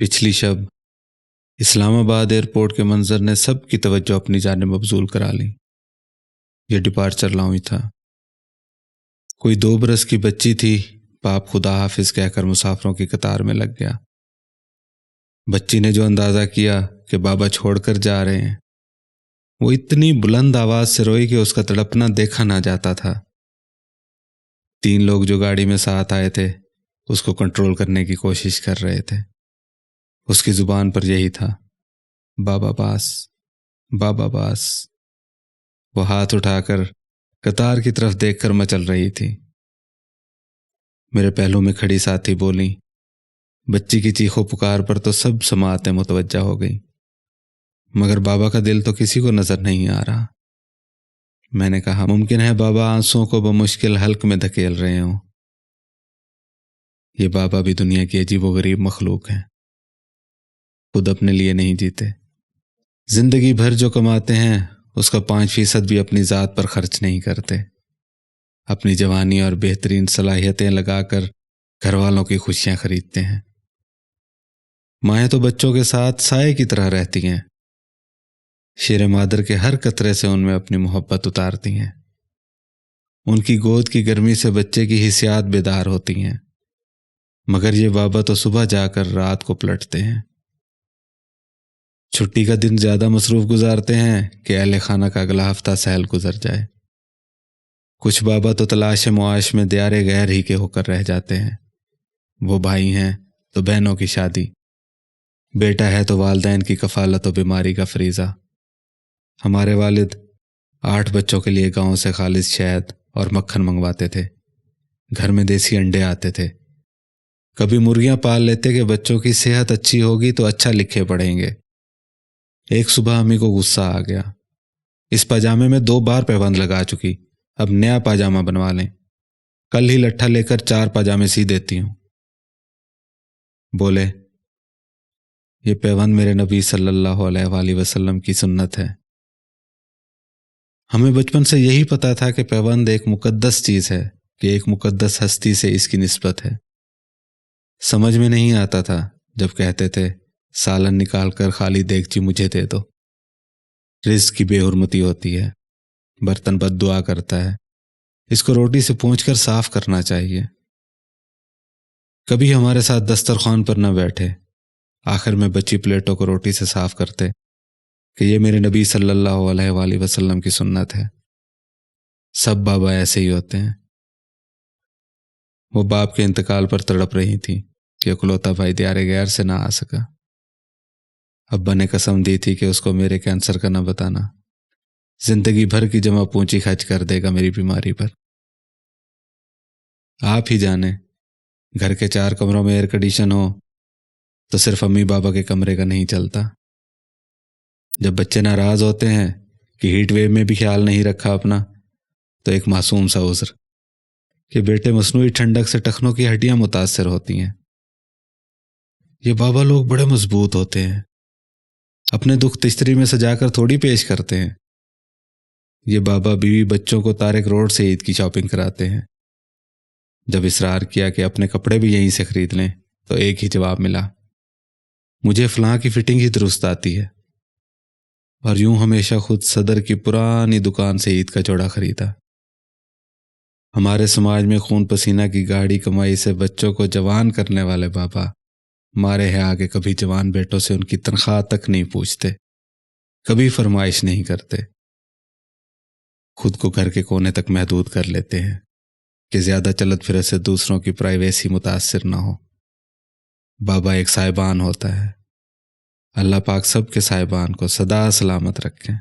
پچھلی شب اسلام آباد ایئرپورٹ کے منظر نے سب کی توجہ اپنی جانب مبذول کرا لی۔ یہ ڈپارچر لاؤنج تھا۔ کوئی 2 برس کی بچی تھی، باپ خدا حافظ کہہ کر مسافروں کی قطار میں لگ گیا۔ بچی نے جو اندازہ کیا کہ بابا چھوڑ کر جا رہے ہیں، وہ اتنی بلند آواز سے روئی کہ اس کا تڑپنا دیکھا نہ جاتا تھا۔ 3 لوگ جو گاڑی میں ساتھ آئے تھے اس کو کنٹرول کرنے کی کوشش کر رہے تھے۔ اس کی زبان پر یہی تھا، بابا باس، بابا باس۔ وہ ہاتھ اٹھا کر قطار کی طرف دیکھ کر مچل رہی تھی۔ میرے پہلو میں کھڑی ساتھی بولی، بچی کی چیخو پکار پر تو سب سماعتیں متوجہ ہو گئیں، مگر بابا کا دل تو کسی کو نظر نہیں آ رہا۔ میں نے کہا، ممکن ہے بابا آنسوؤں کو بمشکل حلق میں دھکیل رہے ہوں۔ یہ بابا بھی دنیا کی عجیب و غریب مخلوق ہیں، خود اپنے لیے نہیں جیتے۔ زندگی بھر جو کماتے ہیں اس کا 5% بھی اپنی ذات پر خرچ نہیں کرتے۔ اپنی جوانی اور بہترین صلاحیتیں لگا کر گھر والوں کی خوشیاں خریدتے ہیں۔ مائیں تو بچوں کے ساتھ سائے کی طرح رہتی ہیں، شیر مادر کے ہر قطرے سے ان میں اپنی محبت اتارتی ہیں۔ ان کی گود کی گرمی سے بچے کی حسیات بیدار ہوتی ہیں، مگر یہ بابا تو صبح جا کر رات کو پلٹتے ہیں۔ چھٹی کا دن زیادہ مصروف گزارتے ہیں کہ اہل خانہ کا اگلا ہفتہ سہل گزر جائے۔ کچھ بابا تو تلاش معاش میں دیار غیر ہی کے ہو کر رہ جاتے ہیں۔ وہ بھائی ہیں تو بہنوں کی شادی، بیٹا ہے تو والدین کی کفالت و بیماری کا فریضہ۔ ہمارے والد 8 بچوں کے لیے گاؤں سے خالص شہد اور مکھن منگواتے تھے۔ گھر میں دیسی انڈے آتے تھے۔ کبھی مرغیاں پال لیتے کہ بچوں کی صحت اچھی ہوگی تو اچھا لکھے پڑھیں گے۔ ایک صبح امی کو غصہ آ گیا، اس پاجامے میں 2 بار پیوند لگا چکی، اب نیا پاجامہ بنوا لیں۔ کل ہی لٹھا لے کر 4 پاجامے سی دیتی ہوں۔ بولے، یہ پیوند میرے نبی صلی اللہ علیہ وآلہ وسلم کی سنت ہے۔ ہمیں بچپن سے یہی پتا تھا کہ پیوند ایک مقدس چیز ہے، کہ ایک مقدس ہستی سے اس کی نسبت ہے۔ سمجھ میں نہیں آتا تھا جب کہتے تھے، سالن نکال کر خالی دیگچی مجھے دے دو۔ رزق کی بے حرمتی ہوتی ہے، برتن بد دعا کرتا ہے، اس کو روٹی سے پونچھ کر صاف کرنا چاہیے۔ کبھی ہمارے ساتھ دسترخوان پر نہ بیٹھے، آخر میں بچی پلیٹوں کو روٹی سے صاف کرتے کہ یہ میرے نبی صلی اللہ علیہ وآلہ وسلم کی سنت ہے۔ سب بابا ایسے ہی ہوتے ہیں۔ وہ باپ کے انتقال پر تڑپ رہی تھی کہ اکلوتا بھائی دیار غیر سے نہ آ سکا۔ ابا نے قسم دی تھی کہ اس کو میرے کینسر کا نہ بتانا، زندگی بھر کی جمع پونچی خرچ کر دے گا میری بیماری پر۔ آپ ہی جانیں، گھر کے 4 کمروں میں ایئر کنڈیشن ہو تو صرف امی بابا کے کمرے کا نہیں چلتا۔ جب بچے ناراض ہوتے ہیں کہ ہیٹ ویو میں بھی خیال نہیں رکھا اپنا، تو ایک معصوم سا عذر کہ بیٹے مصنوعی ٹھنڈک سے ٹخنوں کی ہڈیاں متاثر ہوتی ہیں۔ یہ بابا لوگ بڑے مضبوط ہوتے ہیں، اپنے دکھ تشتری میں سجا کر تھوڑی پیش کرتے ہیں۔ یہ بابا بیوی بچوں کو طارق روڈ سے عید کی شاپنگ کراتے ہیں۔ جب اصرار کیا کہ اپنے کپڑے بھی یہیں سے خرید لیں تو ایک ہی جواب ملا، مجھے فلاں کی فٹنگ ہی درست آتی ہے۔ اور یوں ہمیشہ خود صدر کی پرانی دکان سے عید کا جوڑا خریدا۔ ہمارے سماج میں خون پسینہ کی گاڑی کمائی سے بچوں کو جوان کرنے والے بابا مارے ہیں آگے کبھی جوان بیٹوں سے ان کی تنخواہ تک نہیں پوچھتے، کبھی فرمائش نہیں کرتے، خود کو گھر کے کونے تک محدود کر لیتے ہیں کہ زیادہ چلت پھرت سے دوسروں کی پرائیویسی متاثر نہ ہو۔ بابا ایک سائبان ہوتا ہے۔ اللہ پاک سب کے سائبان کو سدا سلامت رکھیں۔